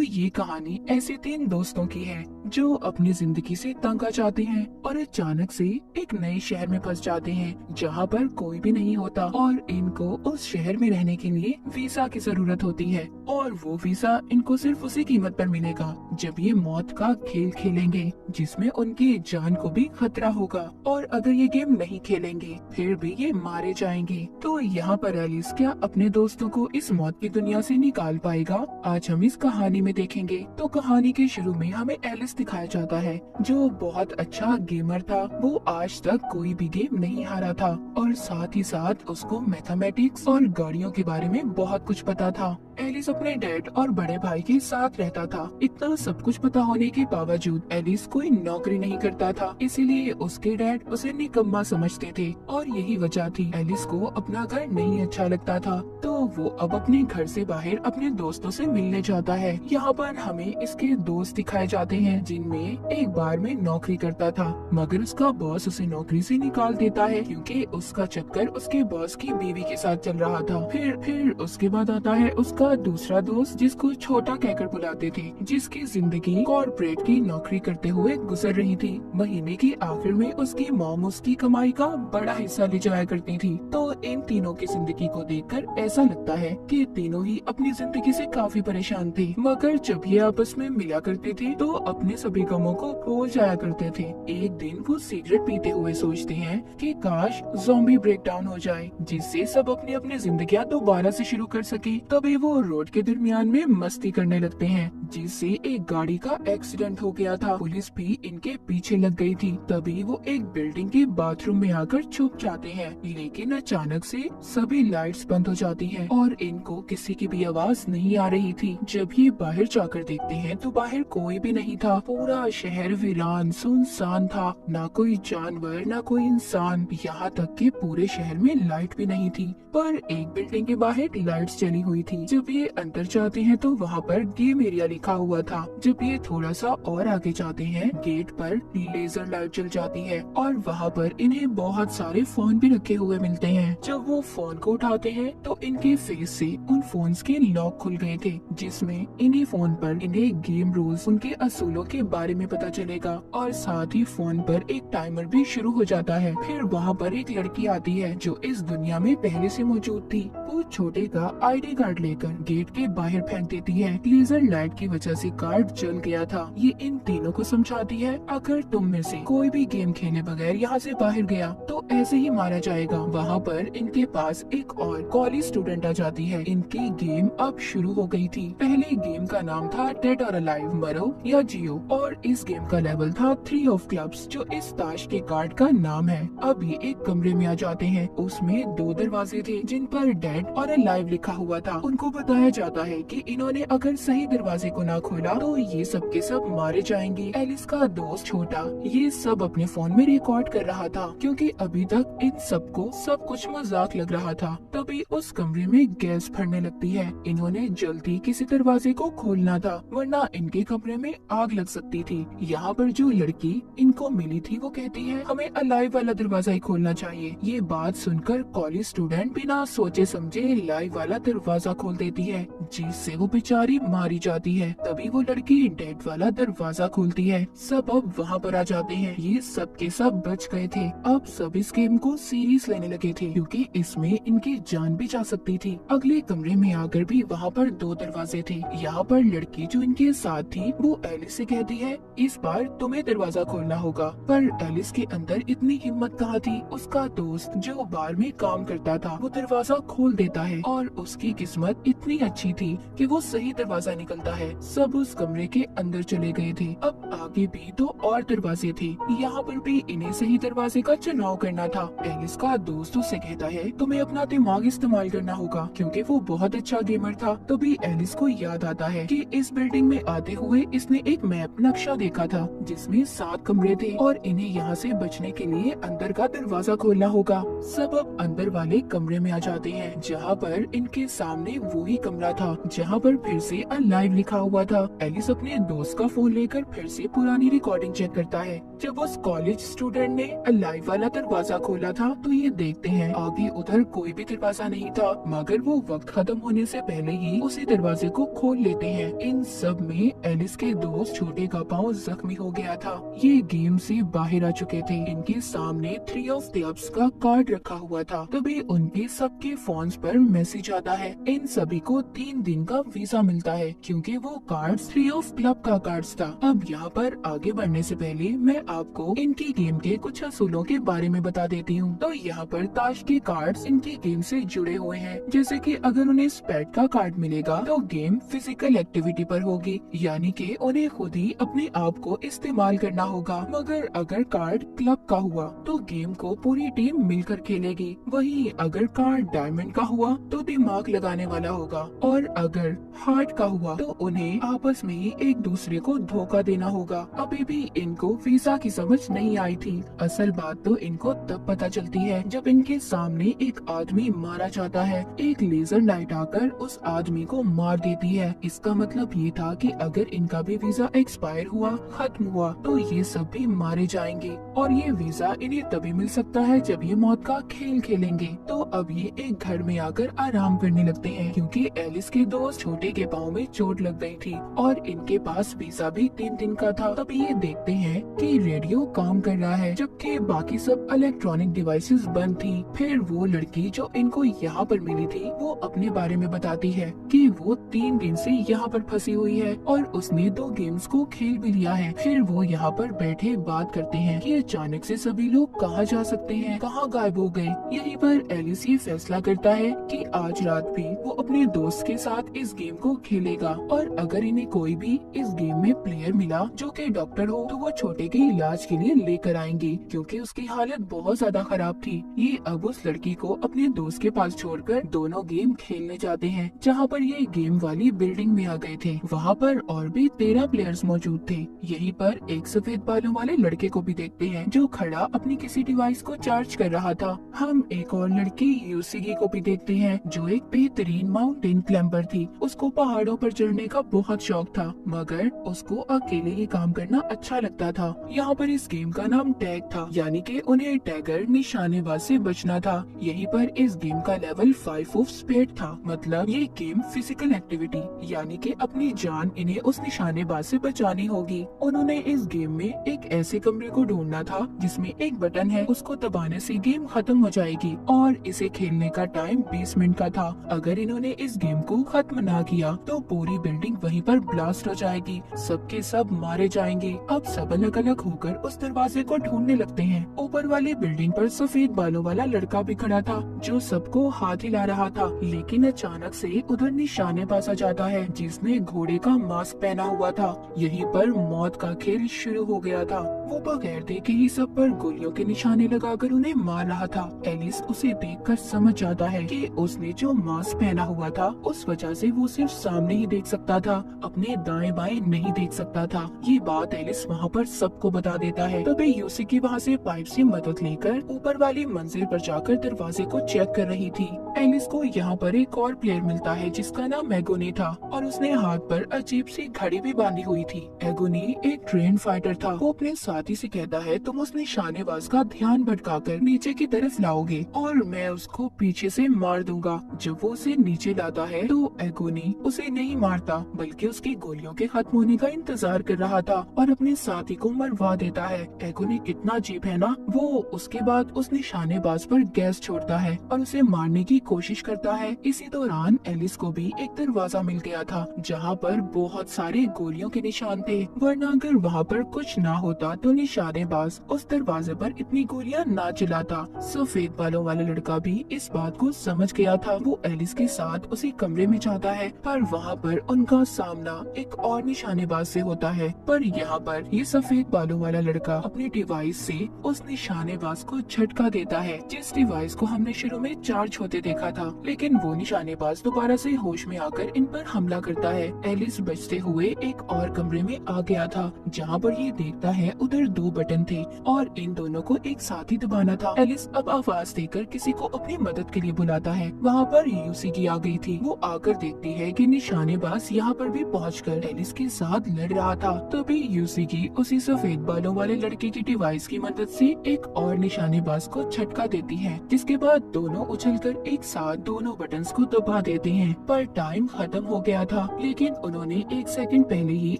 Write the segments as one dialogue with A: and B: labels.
A: ये कहानी ऐसे तीन दोस्तों की है जो अपनी जिंदगी से तंग आ जाते हैं और अचानक से एक नए शहर में फंस जाते हैं जहाँ पर कोई भी नहीं होता और इनको उस शहर में रहने के लिए वीजा की जरूरत होती है और वो वीजा इनको सिर्फ उसी कीमत पर मिलेगा जब ये मौत का खेल खेलेंगे जिसमें उनकी जान को भी खतरा होगा और अगर ये गेम नहीं खेलेंगे फिर भी ये मारे जाएंगे। तो यहाँ पर एलिस क्या अपने दोस्तों को इस मौत की दुनिया से निकाल पाएगा? आज हम इस कहानी में देखेंगे। तो कहानी के शुरू में हमें एलिस दिखाया जाता है जो बहुत अच्छा गेमर था। वो आज तक कोई भी गेम नहीं हारा था और साथ ही साथ उसको मैथमेटिक्स और गाड़ियों के बारे में बहुत कुछ पता था। एलिस अपने डैड और बड़े भाई के साथ रहता था। इतना सब कुछ पता होने के बावजूद एलिस कोई नौकरी नहीं करता था, इसीलिए उसके डैड उसे निकम्मा समझते थे और यही वजह थी एलिस को अपना घर नहीं अच्छा लगता था। तो वो अब अपने घर से बाहर अपने दोस्तों से मिलने जाता है। यहाँ पर हमें इसके दोस्त दिखाए जाते हैं जिनमें एक बार में नौकरी करता था मगर उसका बॉस उसे नौकरी से निकाल देता है क्योंकि उसका चक्कर उसके बॉस की बीवी के साथ चल रहा था। फिर उसके बाद आता है उसका दूसरा दोस्त जिसको छोटा कहकर बुलाते थे, जिसकी जिंदगी कॉर्पोरेट की नौकरी करते हुए गुजर रही थी। महीने की आखिर में उसकी मॉम उसकी कमाई का बड़ा हिस्सा ले जाया करती थी। तो इन तीनों की जिंदगी को देखकर ऐसा लगता है कि तीनों ही अपनी जिंदगी से काफी परेशान थे मगर जब ये आपस में मिला करते थे तो अपने सभी गमों को भूल जाया करते थे। एक दिन वो सिगरेट पीते हुए सोचते हैं कि काश ज़ॉम्बी ब्रेकडाउन हो जाए जिससे सब अपनी अपनी जिंदगियां दोबारा से शुरू कर सके। तभी वो रोड के दरमियान में मस्ती करने लगते हैं जिससे एक गाड़ी का एक्सीडेंट हो गया था। पुलिस भी इनके पीछे लग गई थी। तभी वो एक बिल्डिंग के बाथरूम में आकर छुप जाते हैं लेकिन अचानक से सभी लाइट्स बंद हो जाती हैं और इनको किसी की भी आवाज नहीं आ रही थी। जब ये बाहर जाकर देखते हैं तो बाहर कोई भी नहीं था। पूरा शहर वीरान सुनसान था, ना कोई जानवर ना कोई इंसान, यहाँ तक कि पूरे शहर में लाइट भी नहीं थी। पर एक बिल्डिंग के बाहर लाइट्स जली हुई थी। जब ये अंदर जाते हैं तो वहाँ पर गेम एरिया लिखा हुआ था। जब ये थोड़ा सा और आगे जाते हैं गेट पर लेजर लाइट जल जाती है और वहाँ पर इन्हें बहुत सारे फोन भी रखे हुए मिलते हैं। जब वो फोन को उठाते हैं तो इनके फेस से उन फोन्स के लॉक खुल गए थे जिसमें इन्हीं फोन पर इन्हें गेम रूल्स उनके असूलों के बारे में पता चलेगा और साथ ही फोन पर एक टाइमर भी शुरू हो जाता है। फिर वहाँ पर एक लड़की आती है जो इस दुनिया में पहले से मौजूद थी। वो छोटे का आईडी कार्ड लेकर गेट के बाहर फेंक देती है। लेजर लाइट की वजह से कार्ड जल गया था। ये इन तीनों को समझाती है अगर तुम में से कोई भी गेम खेले बगैर यहाँ से बाहर गया तो ऐसे ही मारा जाएगा। वहाँ पर इनके पास एक और कॉलेज स्टूडेंट आ जाती है। इनकी गेम अब शुरू हो गई थी। पहले गेम का नाम था डेड और अलाइव, मरो या जियो, और इस गेम का लेवल था 3 ऑफ क्लब्स जो इस ताश के कार्ड का नाम है। अब ये एक कमरे में आ जाते हैं। उसमें 2 दरवाजे थे जिन पर डेड और अलाइव लिखा हुआ था। उनको बताया जाता है कि इन्होंने अगर सही दरवाजे को ना खोला तो ये सब के सब मारे जाएंगे। एलिस का दोस्त छोटा ये सब अपने फोन में रिकॉर्ड कर रहा था क्योंकि अभी तक इन सबको सब कुछ मजाक लग रहा था। तभी उस कमरे में गैस भरने लगती है। इन्होंने जल्दी किसी दरवाजे को खोलना था वरना इनके कमरे में आग लग सकती थी। यहाँ पर जो लड़की इनको मिली थी वो कहती है हमें अलाइव वाला दरवाजा ही खोलना चाहिए। ये बात सुनकर कॉलेज स्टूडेंट बिना सोचे समझे लाइव वाला दरवाजा खोल देती है जिससे वो बेचारी मारी जाती है। तभी वो लड़की डेड वाला दरवाजा खोलती है। सब अब वहाँ पर आ जाते हैं। ये सब के सब बच गए थे। अब सब इस गेम को सीरियस लेने लगे थे क्योंकि इसमें इनकी जान भी जा सकती थी। अगले कमरे में आकर भी वहाँ पर 2 दरवाजे थे। यहाँ पर लड़की जो इनके साथ थी वो एलिस से कहती है इस बार तुम्हें दरवाजा खोलना होगा। पर एलिस के अंदर इतनी हिम्मत कहाँ थी। उसका दोस्त जो बार में काम करता था वो दरवाजा खोल देता है और उसकी किस्मत इतनी अच्छी थी कि वो सही दरवाजा निकलता है। सब उस कमरे के अंदर चले गए थे। अब आगे भी 2 और दरवाजे थे। यहाँ पर भी इन्हें सही दरवाजे का चुनाव करना था। एलिस का दोस्त उससे कहता है तुम्हें अपना दिमाग इस्तेमाल करना होगा क्योंकि वो बहुत अच्छा गेमर था। तभी एलिस को याद आता है कि इस बिल्डिंग में आते हुए इसने एक मैप नक्शा देखा था जिसमें 7 कमरे थे और इन्हें यहाँ से बचने के लिए अंदर का दरवाजा खोलना होगा। सब अब अंदर वाले कमरे में आ जाते हैं जहाँ पर इनके सामने वो ही कमरा था जहाँ पर फिर से अलाइव लिखा हुआ था। एलिस अपने दोस्त का फोन लेकर फिर से पुरानी रिकॉर्डिंग चेक करता है। जब उस कॉलेज स्टूडेंट ने अलाइव वाला दरवाजा दरवाजा खोला था तो ये देखते हैं अभी उधर कोई भी दरवाजा नहीं था, मगर वो वक्त खत्म होने से पहले ही उसी दरवाजे को खोल लेते हैं। इन सब में एलिस के दोस्त छोटे का पाँव जख्मी हो गया था। ये गेम से बाहर आ चुके थे। इनके सामने 3 ऑफ क्लब्स का कार्ड रखा हुआ था। तभी उनके सबके फोन्स पर मैसेज आता है। इन सभी को 3 दिन का वीजा मिलता है क्योंकि वो कार्ड 3 ऑफ क्लब का कार्ड था। अब यहाँ पर आगे बढ़ने से पहले मैं आपको इनकी गेम के कुछ असूलों के बारे में बता देती हूँ। तो यहाँ पर ताश के कार्ड्स इनकी गेम से जुड़े हुए हैं। जैसे कि अगर उन्हें स्पेड का कार्ड मिलेगा तो गेम फिजिकल एक्टिविटी पर होगी, यानी कि उन्हें खुद ही अपने आप को इस्तेमाल करना होगा। मगर अगर कार्ड क्लब का हुआ तो गेम को पूरी टीम मिलकर खेलेगी। वहीं अगर कार्ड डायमंड का हुआ तो दिमाग लगाने वाला होगा, और अगर हार्ट का हुआ तो उन्हें आपस में ही एक दूसरे को धोखा देना होगा। अभी भी इनको वीजा की समझ नहीं आई थी। असल बात तो इनको तब पता चलती है जब इनके सामने एक आदमी मारा जाता है। एक लेजर लाइट आकर उस आदमी को मार देती है। इसका मतलब ये था कि अगर इनका भी वीजा एक्सपायर हुआ, खत्म हुआ, तो ये सब भी मारे जाएंगे। और ये वीजा इन्हें तभी मिल सकता है जब ये मौत का खेल खेलेंगे। तो अब ये एक घर में आकर आराम करने लगते हैं क्योंकि एलिस के दोस्त छोटे के पाँव में चोट लग गई थी और इनके पास वीजा भी 3 दिन का था। तब ये देखते हैं कि रेडियो काम कर रहा है जबकि बाकी सब इलेक्ट्रॉनिक डिवाइसेस बंद थी। फिर वो लड़की जो इनको यहाँ पर मिली थी वो अपने बारे में बताती है कि वो 3 दिन से यहाँ पर फंसी हुई है और उसने 2 गेम्स को खेल भी लिया है। फिर वो यहाँ पर बैठे बात करते हैं कि अचानक से सभी लोग कहाँ जा सकते हैं, कहाँ गायब हो गए। यहीं पर एलिस ये फैसला करता है कि आज रात भी वो अपने दोस्त के साथ इस गेम को खेलेगा और अगर इन्हें कोई भी इस गेम में प्लेयर मिला जो कि डॉक्टर हो तो वो छोटे के इलाज के लिए लेकर आएंगे क्योंकि उसकी हालत बहुत ज्यादा खराब थी। ये अब उस लड़की को अपने दोस्त के पास छोड़कर दोनों गेम खेलने जाते हैं। जहाँ पर ये गेम वाली बिल्डिंग में आ गए थे वहाँ पर और भी 13 प्लेयर्स मौजूद थे। यहीं पर एक सफेद बालों वाले लड़के को भी देखते हैं जो खड़ा अपनी किसी डिवाइस को चार्ज कर रहा था। हम एक और लड़की यूसीगी को भी देखते हैं जो एक बेहतरीन माउंटेन क्लाइंबर थी। उसको पहाड़ों पर चढ़ने का बहुत शौक था मगर उसको अकेले ही काम करना अच्छा लगता था। यहाँ पर इस गेम का नाम टैग था, यानी कि उन्हें टैगर निशानेबाज से बचना था। यहीं पर इस गेम का लेवल 5 ऑफ स्पीड था, मतलब ये गेम फिजिकल एक्टिविटी यानी कि अपनी जान इन्हें उस निशानेबाज से बचानी होगी। उन्होंने इस गेम में एक ऐसे कमरे को ढूंढना था जिसमें एक बटन है, उसको दबाने से गेम खत्म हो जाएगी और इसे खेलने का टाइम 20 मिनट का था। अगर इन्होंने इस गेम को खत्म ना किया तो पूरी बिल्डिंग वहीं पर ब्लास्ट हो जाएगी, सबके सब मारे जाएंगे। अब सब अलग अलग होकर उस दरवाजे को ढूंढने लगते हैं। ऊपर वाली बिल्डिंग पर सफेद बालों वाला लड़का भी खड़ा था जो सबको हाथ हिला रहा था, लेकिन अचानक से उधर निशानेबाज आ जाता है जिसने घोड़े का मास्क पहना हुआ था। यहीं पर मौत का खेल शुरू हो गया था। वो बगैर देखे ही सब पर गोलियों के निशाने लगाकर उन्हें मार रहा था। एलिस उसे देखकर समझ जाता है कि उसने जो मास्क पहना हुआ था उस वजह से वो सिर्फ सामने ही देख सकता था, अपने दाएं बाएं नहीं देख सकता था। ये बात एलिस वहाँ पर सबको बता देता है। तभी यूसी की वहाँ से पाइप से मदद लेकर ऊपर वाली मंजिल पर जाकर दरवाजे को चेक कर रही थी। एलिस को यहाँ पर एक और प्लेयर मिलता है जिसका नाम एगोनी था और उसने हाथ पर अजीब सी घड़ी भी बांधी हुई थी। एगोनी एक ट्रेन फाइटर था। वो अपने साथी से कहता है तुम उस निशानेबाज का ध्यान भटकाकर नीचे की तरफ लाओगे और मैं उसको पीछे से मार दूंगा। जब वो उसे नीचे लाता है तो एगोनी उसे नहीं मारता बल्कि उसकी गोलियों के खत्म होने का इंतजार कर रहा था और अपने साथी को मरवा देता है। एगोनी कितना अजीब है ना। वो उसके बाद उस निशानेबाज पर गैस छोड़ता है और उसे मारने की कोशिश करता है। इसी दौरान एलिस को भी एक दरवाजा मिल गया था जहाँ पर बहुत सारे गोलियों के निशान थे, वरना अगर वहाँ पर कुछ ना होता तो निशानेबाज उस दरवाजे पर इतनी गोलियां ना चलाता। सफेद बालों वाला लड़का भी इस बात को समझ गया था। वो एलिस के साथ उसी कमरे में जाता है पर वहाँ पर उनका सामना एक और निशानेबाज से होता है। पर यहाँ पर ये सफेद बालों वाला लड़का अपनी डिवाइस से उस निशानेबाज को झटका देता है जिस डिवाइस को हमने शुरू में चार्ज होते देखा था, लेकिन वो निशानेबाज दोबारा से होश में आकर इन पर हमला करता है। एलिस बचते हुए एक और कमरे में आ गया था जहाँ पर ये देखता है उधर 2 बटन थे और इन दोनों को एक साथ ही दबाना था। एलिस अब आवाज देकर किसी को अपनी मदद के लिए बुलाता है। वहाँ पर यूसीगी आ गई थी। वो आकर देखती है कि निशानेबाज यहाँ पर भी पहुंचकर एलिस के साथ लड़ रहा था। तभी यूसीगी उसी सफेद बालों वाले लड़के की डिवाइस की मदद से एक और और निशानेबाज को झटका देती है, जिसके बाद दोनों उछलकर एक साथ दोनों बटन्स को दबा देते हैं। पर टाइम खत्म हो गया था, लेकिन उन्होंने 1 सेकंड पहले ही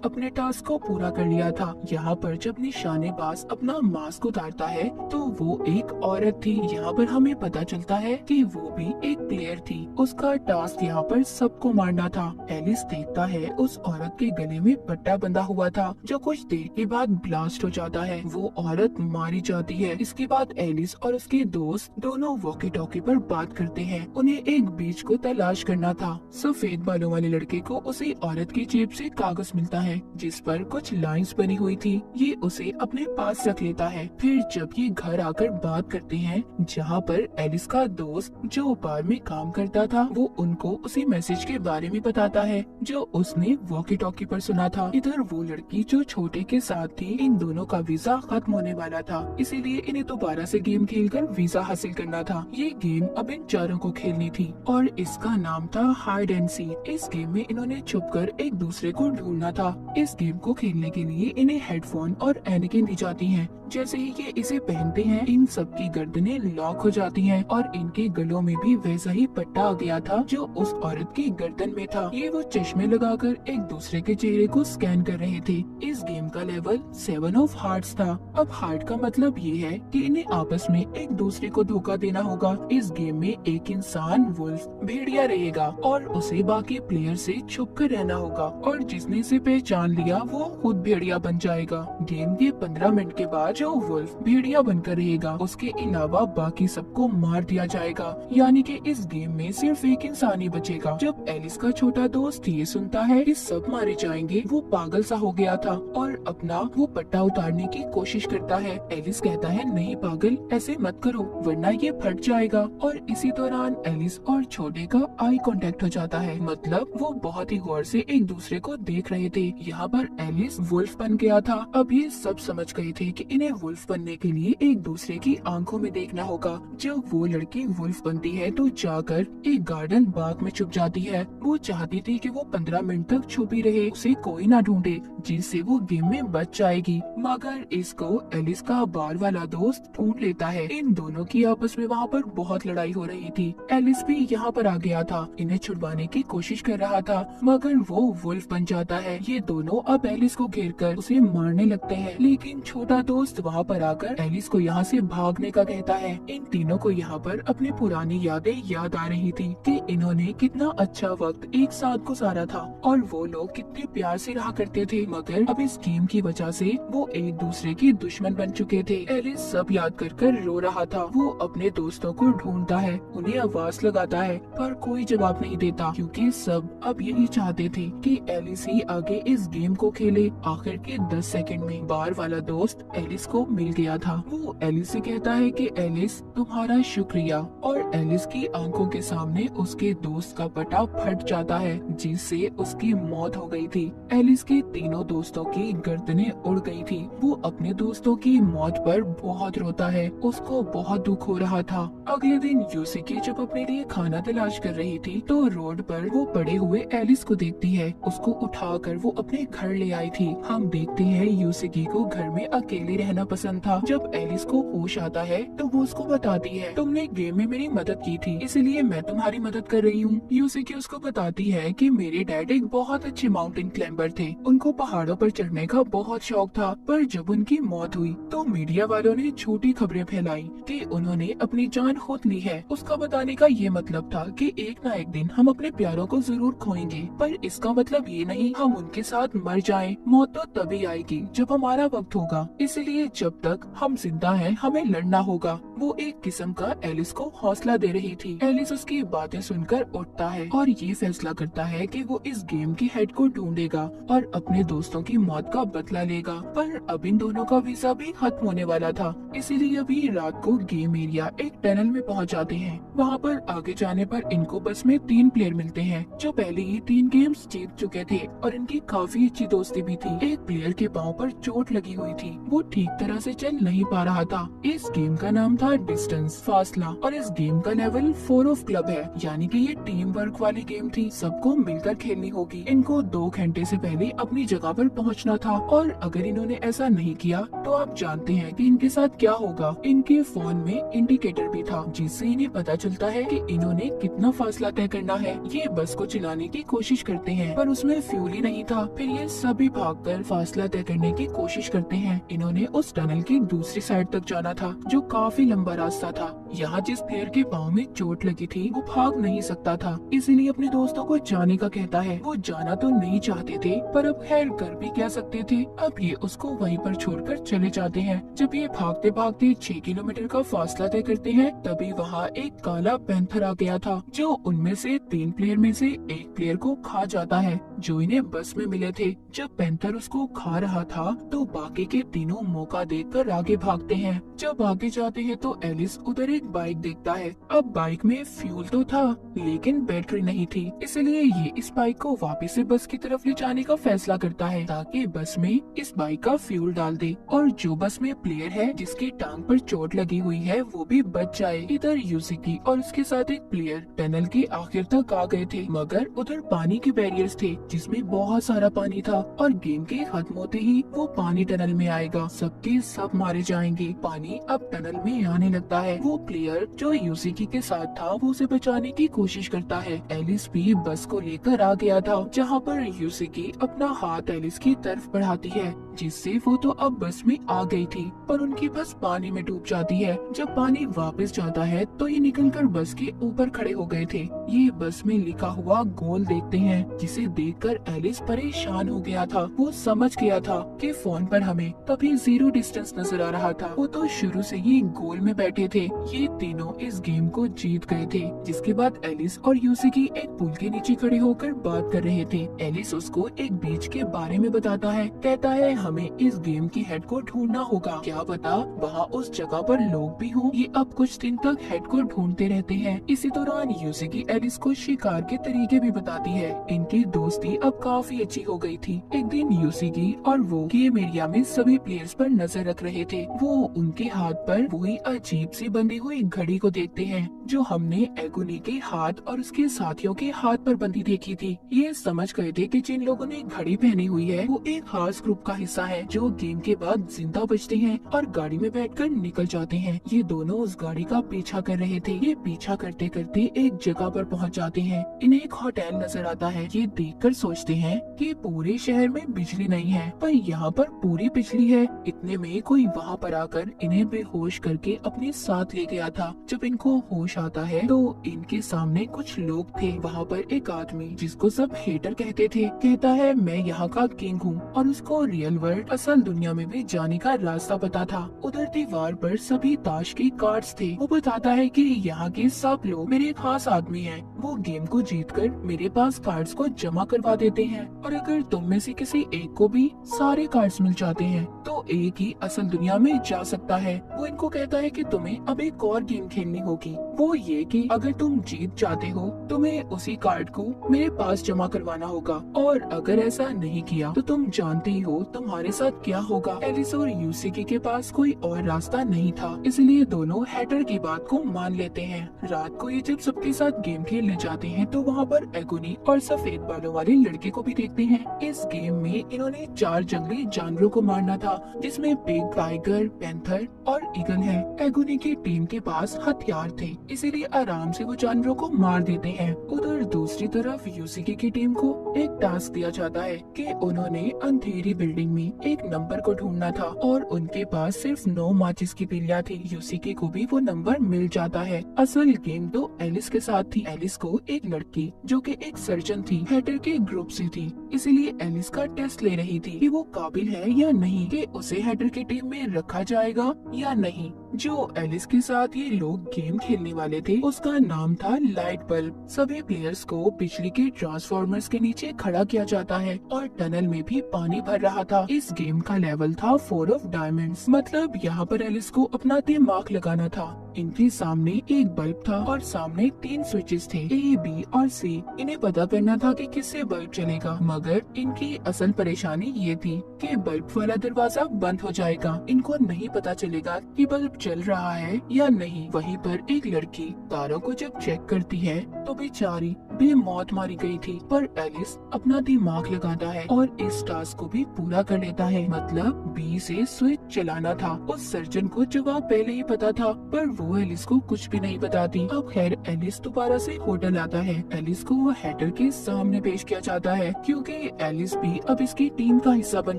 A: अपने टास्क को पूरा कर लिया था। यहाँ पर जब निशानेबाज अपना मास्क उतारता है तो वो एक औरत थी। यहाँ पर हमें पता चलता है कि वो भी एक प्लेयर थी। उसका टास्क यहाँ पर सबको मारना था। एलिस देखता है उस औरत के गले में पट्टा बंधा हुआ था, जो कुछ देर के बाद ब्लास्ट हो जाता है। वो औरत मारी जाती है। इसके बाद एलिस और उसके दोस्त दोनों वॉकी टॉकी पर बात करते हैं। उन्हें एक बीच को तलाश करना था। सफेद बालों वाले लड़के को उसी औरत की जेब से कागज मिलता है, जिस पर कुछ लाइंस बनी हुई थी। ये उसे अपने पास रख लेता है। फिर जब ये घर आकर बात करते हैं, जहाँ पर एलिस का दोस्त जो बार में काम करता था, वो उनको उसी मैसेज के बारे में बताता है जो उसने वॉकी टॉकी पर सुना था। इधर वो लड़की जो छोटे के साथ थी, इन दोनों का वीजा खत्म होने वाला था, इसीलिए इन्हें दोबारा से गेम खेलकर वीजा हासिल करना था। ये गेम अब इन चारों को खेलनी थी और इसका नाम था हाइड एंड सीक। इस गेम में इन्होंने छुपकर एक दूसरे को ढूंढना था। इस गेम को खेलने के लिए इन्हें हेडफोन और ऐनकें दी जाती हैं। जैसे ही ये इसे पहनते हैं, इन सब की गर्दनें लॉक हो जाती हैं और इनके गलों में भी वैसा ही पट्टा आ गया था जो उस औरत की गर्दन में था। ये वो चश्मे लगाकर एक दूसरे के चेहरे को स्कैन कर रहे थे। इस गेम का लेवल 7 ऑफ हार्ट्स था। अब हार्ट का मतलब ये है कि इन्हें आपस में एक दूसरे को धोखा देना होगा। इस गेम में एक इंसान वुल्फ भेड़िया रहेगा और उसे बाकी प्लेयर से छुप कर रहना होगा, और जिसने इसे पहचान लिया वो खुद भेड़िया बन जाएगा। गेम के 15 मिनट के बाद जो वुल्फ भेड़िया बनकर रहेगा, उसके अलावा बाकी सबको मार दिया जाएगा। यानी कि इस गेम में सिर्फ एक इंसान ही बचेगा। जब एलिस का छोटा दोस्त ये सुनता है कि सब मारे जाएंगे, वो पागल सा हो गया था और अपना वो पट्टा उतारने की कोशिश करता है। एलिस कहता है, नहीं पागल, ऐसे मत करो वरना ये फट जाएगा। और इसी दौरान एलिस और छोटे का आई कांटेक्ट हो जाता है, मतलब वो बहुत ही गौर से एक दूसरे को देख रहे थे। यहाँ पर एलिस वुल्फ बन गया था। अब ये सब समझ गए थे कि इन्हें वुल्फ बनने के लिए एक दूसरे की आंखों में देखना होगा। जब वो लड़की वुल्फ बनती है तो जाकर एक गार्डन बाग में छुप जाती है। वो चाहती थी कि वो 15 मिनट तक छुपी रहे, उसे कोई ना ढूंढे, जिससे वो गेम में बच जाएगी। मगर इसको एलिस का बार वाला दोस्त ढूंढ लेता है। इन दोनों की आपस में वहाँ पर बहुत लड़ाई हो रही थी। एलिस भी यहाँ पर आ गया था, इन्हें छुड़वाने की कोशिश कर रहा था, मगर वो वुल्फ बन जाता है। ये दोनों अब एलिस को घेर कर उसे मारने लगते हैं, लेकिन छोटा दोस्त वहाँ पर आकर एलिस को यहाँ से भागने का कहता है। इन तीनों को यहाँ पर अपनी पुरानी यादें याद आ रही थी कि इन्होंने कितना अच्छा वक्त एक साथ गुजारा था और वो लोग कितने प्यार से रहा करते थे। मगर अब इस गेम की वजह से वो एक दूसरे के दुश्मन बन चुके थे। एलिस सब याद कर रो रहा था। वो अपने दोस्तों को ढूंढता है, उन्हें आवाज लगाता है, पर कोई जवाब नहीं देता, क्योंकि सब अब यही चाहते थे कि एलिस ही आगे इस गेम को खेले। आखिर के 10 सेकंड में बार वाला दोस्त एलिस को मिल गया था। वो एलिस से कहता है कि एलिस, तुम्हारा शुक्रिया, और एलिस की आंखों के सामने उसके दोस्त का पटा फट जाता है, जिससे उसकी मौत हो गई थी। एलिस के तीनों दोस्तों की गर्दनें उड़ गई थी। वो अपने दोस्तों की मौत पर बहुत रोता है, उसको बहुत दुख हो रहा था। अगले दिन यूसिकी जब अपने लिए खाना तलाश कर रही थी तो रोड पर वो पड़े हुए एलिस को देखती है। उसको उठाकर वो अपने घर ले आई थी। हम देखते हैं यूसिकी को घर में अकेले रहना पसंद था। जब एलिस को होश आता है तो वो उसको बताती है, तुमने गेम में मेरी मदद की थी, इसलिए मैं तुम्हारी मदद कर रही हूँ। यूसिकी उसको बताती है कि मेरे डैड एक बहुत अच्छे माउंटेन क्लाइंबर थे, उनको पहाड़ों पर चढ़ने का बहुत शौक था, पर जब उनकी मौत हुई तो मीडिया वालों ने झूठी खबरें फैलाई कि उन्होंने अपनी जान खुद ली है। उसका बताने का ये मतलब था कि एक ना एक दिन हम अपने प्यारों को जरूर खोएंगे, पर इसका मतलब ये नहीं हम उनके साथ मर जाएं। मौत तो तभी आएगी जब हमारा वक्त होगा, इसलिए जब तक हम जिंदा हैं हमें लड़ना होगा। वो एक किस्म का एलिस को हौसला दे रही थी। एलिस उसकी बातें सुनकर उठता है और ये फैसला करता है कि वो इस गेम की हेड को ढूंढेगा और अपने दोस्तों की मौत का बदला लेगा। पर अब इन दोनों का वीजा भी खत्म होने वाला था, इसीलिए अभी रात को गेम एरिया एक टनल में पहुंच जाते हैं। वहाँ पर आगे जाने पर इनको बस में 3 प्लेयर मिलते हैं जो पहले ही 3 गेम्स जीत चुके थे और इनकी काफी अच्छी दोस्ती भी थी। एक प्लेयर के पाँव पर चोट लगी हुई थी, वो ठीक तरह से चल नहीं पा रहा था। इस गेम का नाम था डिस्टेंस, फासला, और इस गेम का लेवल 4 ऑफ क्लब है, यानी कि ये टीम वर्क वाली गेम थी। सबको मिलकर खेलनी होगी। इनको 2 घंटे से पहले अपनी जगह पर पहुंचना था, और अगर इन्होंने ऐसा नहीं किया तो आप जानते हैं कि इनके साथ क्या होगा। इनके फोन में इंडिकेटर भी था, जिससे इन्हें पता चलता है कि इन्होंने कितना फासला तय करना है। ये बस को चलाने की कोशिश करते हैं, पर उसमें फ्यूल ही नहीं था। फिर ये सभी भागकर फासला तय करने की कोशिश करते हैं। इन्होंने उस टनल की दूसरी साइड तक जाना था, जो काफी लंबा रास्ता था। यहाँ जिस प्लेयर के पाँव में चोट लगी थी वो भाग नहीं सकता था, इसीलिए अपने दोस्तों को जाने का कहता है। वो जाना तो नहीं चाहते थे, पर अब खैर कर भी क्या सकते थे। अब ये उसको वहीं पर छोड़कर चले जाते हैं। जब ये भागते भागते 6 किलोमीटर का फासला तय करते हैं, तभी वहाँ एक काला पैंथर आ गया था, जो उनमें से 3 प्लेयर में से एक प्लेयर को खा जाता है, जो इन्हें बस में मिले थे। जब पैंथर उसको खा रहा था तो बाकी के तीनों मौका देखकर आगे भागते हैं। जब आगे जाते हैं तो एलिस उधर एक बाइक देखता है। अब बाइक में फ्यूल तो था, लेकिन बैटरी नहीं थी, इसलिए ये इस बाइक को वापस से बस की तरफ ले जाने का फैसला करता है, ताकि बस में इस बाइक का फ्यूल डाल दे और जो बस में प्लेयर है जिसकी टांग पर चोट लगी हुई है वो भी बच जाए। इधर यूसिकी और उसके साथ एक प्लेयर टनल के आखिर तक आ गए थे, मगर उधर पानी के बैरियर्स थे जिसमें बहुत सारा पानी था, और गेम के खत्म होते ही वो पानी टनल में आएगा। सबके सब मारे जाएंगे। पानी अब टनल में आने लगता है। वो प्लेयर जो यूसिकी के साथ था वो उसे बचाने की कोशिश करता है। एलिस भी बस को लेकर आ गया था, जहाँ पर यूसिकी अपना हाथ एलिस की तरफ बढ़ाती है, जिससे वो तो अब बस में आ गई थी, पर उनकी बस पानी में डूब जाती है। जब पानी वापस जाता है तो ये निकलकर बस के ऊपर खड़े हो गए थे। ये बस में लिखा हुआ गोल देखते हैं, जिसे देखकर एलिस परेशान हो गया था। वो समझ गया था कि फोन पर हमें तभी 0 डिस्टेंस नजर आ रहा था। वो तो शुरू से ही गोल में बैठे थे। ये तीनों इस गेम को जीत गए थे। जिसके बाद एलिस और यूसिकी एक पुल के नीचे खड़े होकर बात कर रहे थे। एलिस उसको एक बीच के बारे में बताता है, कहता है हमें इस गेम की हेड को ढूंढना होगा, क्या पता वहाँ उस जगह पर लोग भी हों। ये अब कुछ दिन तक हेड को ढूंढते रहते हैं। इसी दौरान यूसिकी एलिस को शिकार के तरीके भी बताती है। इनकी दोस्ती अब काफी अच्छी हो गई थी। एक दिन यूसिकी और वो गेम एरिया में सभी प्लेयर्स पर नजर रख रहे थे। वो उनके हाथ पर वही अजीब सी बंधी हुई घड़ी को देखते हैं, जो हमने एगुनी के हाथ और उसके साथियों के हाथ पर बंधी देखी थी। ये समझ गए थे कि जिन लोगों ने घड़ी पहनी हुई है वो एक खास ग्रुप का हिस्सा है, जो गेम के बाद जिंदा बचते हैं और गाड़ी में बैठकर निकल जाते हैं। ये दोनों उस गाड़ी का पीछा कर रहे थे। ये पीछा करते करते एक जगह पर पहुंच जाते हैं। इन्हें एक होटल नजर आता है। ये देखकर सोचते हैं कि पूरे शहर में बिजली नहीं है, पर यहाँ पर पूरी बिजली है। इतने में कोई वहाँ पर आकर इन्हें बेहोश करके अपने साथ ले गया था। जब इनको होश आता है तो इनके सामने कुछ लोग थे। वहाँ पर एक आदमी जिसको सब हेटर कहते थे, कहता है मैं यहाँ का किंग हूँ, और उसको रियल वर्ल्ड असल दुनिया में भी जाने का रास्ता पता था। उधर दीवार पर सभी ताश की कार्ड्स थे। वो बताता है कि यहाँ के सब लोग मेरे खास आदमी हैं। वो गेम को जीतकर मेरे पास कार्ड्स को जमा करवा देते हैं, और अगर तुम में से किसी एक को भी सारे कार्ड्स मिल जाते हैं तो एक ही असल दुनिया में जा सकता है। वो इनको कहता है कि तुम्हें अब एक और गेम खेलनी होगी, वो ये कि अगर तुम जीत जाते हो तुम्हें उसी कार्ड को मेरे पास जमा करवाना होगा, और अगर ऐसा नहीं किया तो तुम जानते ही हो तुम्हारे साथ क्या होगा। एलिस और यूसिकी के पास कोई और रास्ता नहीं था, इसलिए दोनों हैटर की बात को मान लेते हैं। रात को ये जब सबके साथ गेम खेलने जाते हैं तो वहाँ पर एगोनी और सफेद बालों वाले लड़के को भी देखते हैं। इस गेम में इन्होंने 4 जंगली जानवरों को मारना था, जिसमें पिग, टाइगर, पैंथर और ईगल है। एगोनी की टीम के पास हथियार थे, इसीलिए आराम से वो जानवरों को मार देते हैं। उधर दूसरी तरफ यूसिकी की टीम को एक टास्क दिया जाता है कि उन्होंने अंधेरी बिल्डिंग में एक नंबर को ढूंढना था, और उनके पास सिर्फ 9 माचिस की तीलियां थी। यूसिकी को भी वो नंबर मिल जाता है। असल गेम तो एलिस के साथ थी। एलिस को एक लड़की जो कि एक सर्जन थी हैटर के ग्रुप से थी, इसीलिए एलिस का टेस्ट ले रही थी कि वो काबिल है या नहीं कि उसे हैटर की टीम में रखा जाएगा या नहीं। जो एलिस के साथ ये लोग गेम खेलने वाले थे उसका नाम था लाइट बल्ब। सभी प्लेयर्स को बिजली के ट्रांसफॉर्मर्स के नीचे खड़ा किया जाता है और टनल में भी पानी भर रहा था। इस गेम का लेवल था 4 ऑफ डायमंड्स, मतलब यहाँ पर एलिस को अपना दिमाग लगाना था। इनके सामने एक बल्ब था और सामने 3 स्विचेस थे, A, B और C। इन्हें पता करना था कि किससे बल्ब चलेगा, मगर इनकी असल परेशानी ये थी कि बल्ब वाला दरवाजा बंद हो जाएगा। इनको नहीं पता चलेगा कि बल्ब चल रहा है या नहीं। वहीं पर एक लड़की तारों को जब चेक करती है तो बेचारी बेमौत मारी गई थी, पर एलिस अपना दिमाग लगाता है और इस टास्क को भी पूरा कर लेता है। मतलब B से स्विच चलाना था। उस सर्जन को जवाब पहले ही पता था, पर वो एलिस को कुछ भी नहीं बताती। अब खैर एलिस दोबारा से होटल आता है। एलिस को वो हैटर के सामने पेश किया जाता है क्योंकि एलिस भी अब इसकी टीम का हिस्सा बन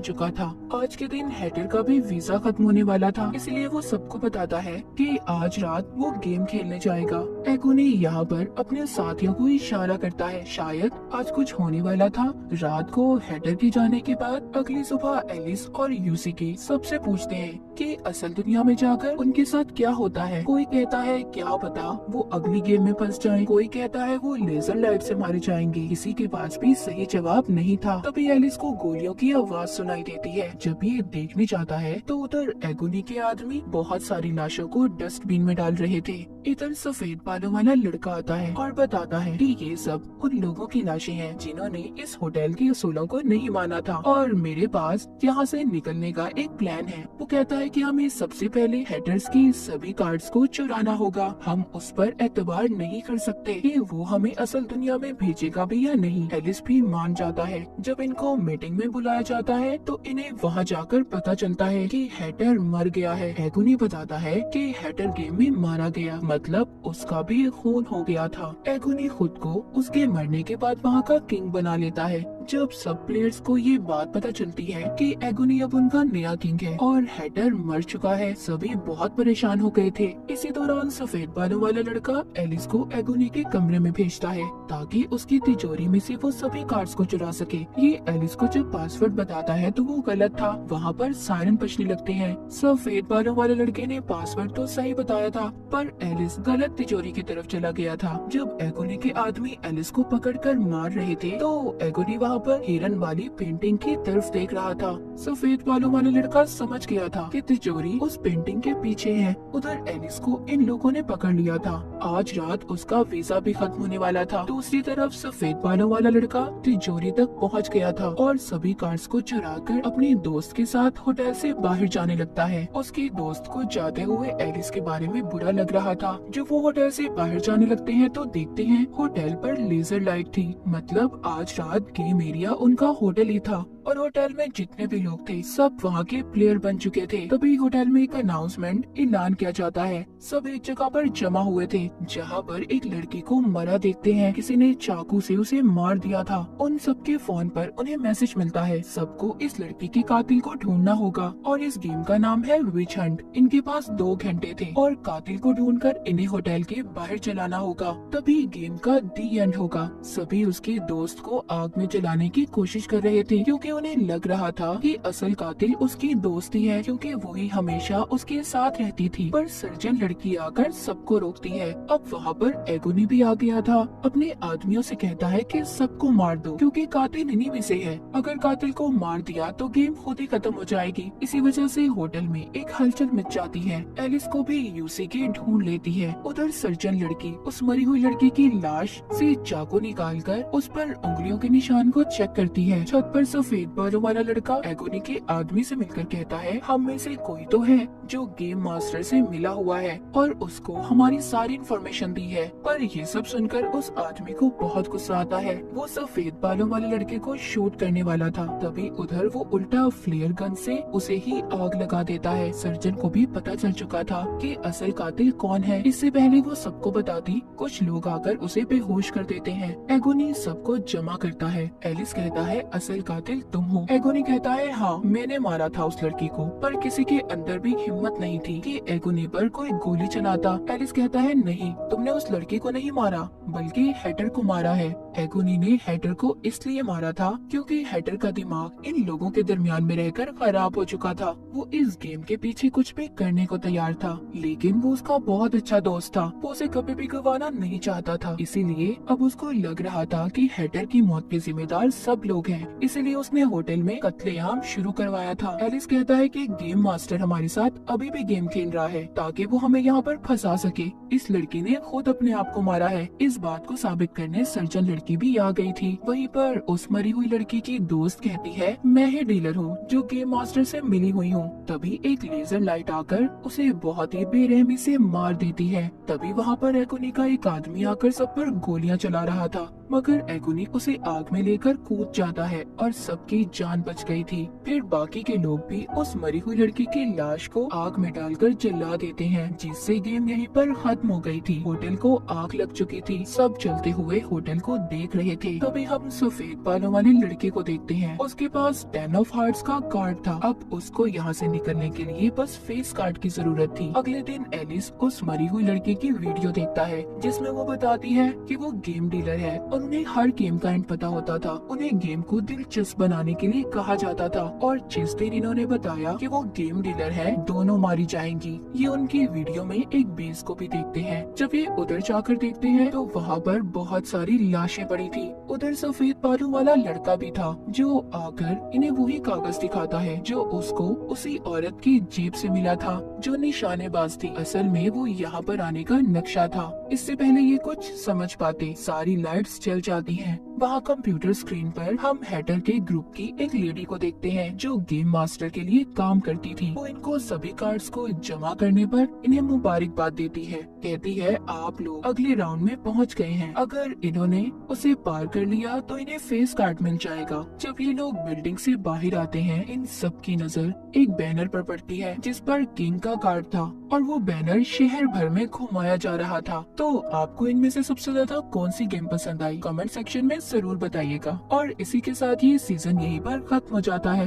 A: चुका था। आज के दिन हैटर का भी वीजा खत्म होने वाला था, इसलिए वो सबको बताता है कि आज रात वो गेम खेलने जाएगा। एगोनी यहाँ पर अपने साथियों को इशारा करता है, शायद आज कुछ होने वाला था। रात को हैटर के जाने के बाद अगली सुबह एलिस और यूसी सबसे पूछते हैं कि असल दुनिया में जाकर उनके साथ क्या होता है। कोई कहता है क्या पता वो अगली गेम में फंस जाएं, कोई कहता है वो लेजर लाइट से मारे जाएंगे। किसी के पास भी सही जवाब नहीं था। तभी एलिस को गोलियों की आवाज सुनाई देती है। जब ये देखने जाता है तो उधर एगोनी के आदमी बहुत सारी लाशों को डस्टबिन में डाल रहे थे। इधर सफेद बालों वाला लड़का आता है और बताता है कि ये सब उन लोगों की लाशें हैं जिन्होंने इस होटल के असूलों को नहीं माना था और मेरे पास यहाँ से निकलने का एक प्लान है। वो कहता है कि हमें सबसे पहले हैटर्स की सभी कार्ड्स को चुराना होगा। हम उस पर एतबार नहीं कर सकते कि वो हमें असल दुनिया में भेजेगा भी या नहीं। एलिस भी मान जाता है। जब इनको मीटिंग में बुलाया जाता है तो इन्हें वहाँ जाकर पता चलता है कि हैटर मर गया है। एगोनी बताता है कि हैटर गेम में मारा गया, मतलब उसका भी खून हो गया था। एगोनी खुद को उसके मरने के बाद वहाँ का किंग बना लेता है। जब सब प्लेयर्स को ये बात पता चलती है कि एगोनी अब उनका नया किंग है और हैटर मर चुका है, सभी बहुत परेशान हो गए थे। इसी दौरान सफेद बालों वाला लड़का एलिस को एगोनी के कमरे में भेजता है ताकि उसकी तिजोरी में से वो सभी कार्ड्स को चुरा सके। ये एलिस को जब पासवर्ड बताता है तो वो गलत था। वहाँ पर सायरन बजने लगते हैं। सफेद बालों वाले लड़के ने पासवर्ड तो सही बताया था, पर एलिस गलत तिजोरी की तरफ चला गया था। जब एगोनी के आदमी एलिस को पकड़कर मार रहे थे तो एगोनी वहाँ पर हिरन वाली पेंटिंग की तरफ देख रहा था। सफेद बालों वाला लड़का समझ गया था कि तिजोरी उस पेंटिंग के पीछे है। उधर एलिस को इन लोगों ने पकड़ लिया था। आज रात उसका वीजा भी खत्म होने वाला था। दूसरी तरफ सफेद बालों वाला लड़का तिजोरी तक पहुंच गया था और सभी कार्ड्स को चुराकर अपने दोस्त के साथ होटल से बाहर जाने लगता है। उसके दोस्त को जाते हुए एलिस के बारे में बुरा लग रहा था। जब वो होटल से बाहर जाने लगते हैं तो देखते हैं होटल पर लेजर लाइट थी, मतलब आज रात गेम एरिया उनका होटल ही था और होटल में जितने भी लोग थे सब वहाँ के प्लेयर बन चुके थे। तभी होटल में एक अनाउंसमेंट ऐलान किया जाता है। सब एक जगह पर जमा हुए थे जहाँ पर एक लड़की को मरा देखते हैं। किसी ने चाकू से उसे मार दिया था। उन सबके फोन पर उन्हें मैसेज मिलता है, सबको इस लड़की के कातिल को ढूंढना होगा और इस गेम का नाम है विच हंट। इनके पास 2 घंटे थे और कातिल को ढूंढकर इन्हें होटल के बाहर चलाना होगा, तभी गेम का दी एंड होगा। सभी उसके दोस्त को आग में जलाने की कोशिश कर रहे थे क्योंकि उन्हें लग रहा था कि असल कातिल उसकी दोस्त ही है क्योंकि वही हमेशा उसके साथ रहती थी। पर सर्जन लड़की आकर सबको रोकती है। अब वहाँ पर एगोनी भी आ गया था। अपने आदमियों से कहता है कि सबको मार दो क्योंकि कातिल इन्हीं में से है। अगर कातिल को मार दिया तो गेम खुद ही खत्म हो जाएगी। इसी वजह से होटल में एक हलचल मच जाती है। एलिस को भी यूसी के ढूंढ लेती है। उधर सर्जन लड़की उस मरी हुई लड़की की लाश से चाकू निकालकर उस पर उंगलियों के निशान को चेक करती है। छत पर सफेद बालों वाला लड़का एगोनी के आदमी से मिलकर कहता है, हम में से कोई तो है जो गेम मास्टर से मिला हुआ है और उसको हमारी सारी इन्फॉर्मेशन दी है। पर ये सब सुनकर उस आदमी को बहुत गुस्सा आता है। वो सफेद बालों वाले लड़के को शूट करने वाला था, तभी उधर वो उल्टा फ्लेयर गन से उसे ही आग लगा देता है। सर्जन को भी पता चल चुका था कि असल कातिल कौन है। इससे पहले वो सबको बताती कुछ लोग आकर उसे बेहोश कर देते हैं। एगोनी सबको जमा करता है। एलिस कहता है असल कातिल तुम हो? एगोनी कहता है हाँ, मैंने मारा था उस लड़की को, पर किसी के अंदर भी हिम्मत नहीं थी कि एगोनी पर कोई गोली चलाता। एलिस कहता है नहीं, तुमने उस लड़की को नहीं मारा बल्कि हैटर को मारा है। एगोनी ने हैटर को इसलिए मारा था क्योंकि हैटर का दिमाग इन लोगों के दरमियान में रहकर खराब हो चुका था। वो इस गेम के पीछे कुछ भी करने को तैयार था, लेकिन वो उसका बहुत अच्छा दोस्त था। वो उसे कभी भी गंवाना नहीं चाहता था, इसीलिए अब उसको लग रहा था कि हैटर की मौत के जिम्मेदार सब लोग हैं। इसीलिए उसने होटल में कत्लेआम शुरू करवाया था। एलिस कहता है कि गेम मास्टर हमारे साथ अभी भी गेम खेल रहा है ताकि वो हमें यहाँ पर फंसा सके। इस लड़की ने खुद अपने आप को मारा है। इस बात को साबित करने सर्जन लड़की भी आ गई थी। वहीं पर उस मरी हुई लड़की की दोस्त कहती है मैं ही डीलर हूँ जो गेम मास्टर से मिली हुई हूँ। तभी एक लेजर लाइट आकर उसे बहुत ही बेरहमी से मार देती है। तभी वहाँ पर एगोनी का एक आदमी आकर सब पर गोलियां चला रहा था, मगर एगोनी उसे आग में लेकर कूद जाता है और सबकी जान बच गई थी। फिर बाकी के लोग भी उस मरी हुई लड़की की लाश को आग में डालकर जला देते हैं, जिससे गेम यहीं पर खत्म हो गई थी। होटल को आग लग चुकी थी। सब जलते हुए होटल को देख रहे थे। तभी हम सफेद बालों वाले लड़के को देखते हैं। उसके पास 10 ऑफ हार्ट्स का कार्ड था। अब उसको यहाँ से निकलने के लिए बस फेस कार्ड की जरूरत थी। अगले दिन एलिस उस मरी हुई लड़की की वीडियो देखता है जिसमें वो बताती है कि वो गेम डीलर है और उन्हें हर गेम का एंड पता होता था। उन्हें गेम को दिलचस्प बनाने के लिए कहा जाता था और जिस दिन इन्होंने बताया कि वो गेम डीलर है, दोनों मारी जाएंगी। ये उनकी वीडियो में एक बेस को भी देखते हैं। जब ये उधर जाकर देखते हैं तो वहाँ पर बहुत सारी लाशें पड़ी थी। उधर सफेद बालों वाला लड़का भी था जो आकर इन्हें वही कागज दिखाता है जो उसको उसी औरत की जेब से मिला था जो निशानेबाज थी। असल में वो यहाँ पर आने का नक्शा था। इससे पहले ये कुछ समझ पाते, सारी लाइट्स जल जाती हैं। वहाँ कंप्यूटर स्क्रीन पर हम हैटर के ग्रुप की एक लेडी को देखते हैं जो गेम मास्टर के लिए काम करती थी। वो इनको सभी कार्ड्स को जमा करने पर इन्हें मुबारकबाद देती है। कहती है आप लोग अगले राउंड में पहुँच गए हैं। अगर इन्होंने उसे पार कर लिया तो इन्हें फेस कार्ड मिल जाएगा। जब ये लोग बिल्डिंग से बाहर आते हैं, इन सब की नजर एक बैनर पर पड़ती है जिस पर किंग का कार्ड था और वो बैनर शहर भर में घुमाया जा रहा था। तो आपको इनमें से सबसे ज्यादा कौन सी गेम पसंद आई? कमेंट सेक्शन में जरूर बताइएगा। और इसी के साथ ये सीजन यहीं पर खत्म हो जाता है।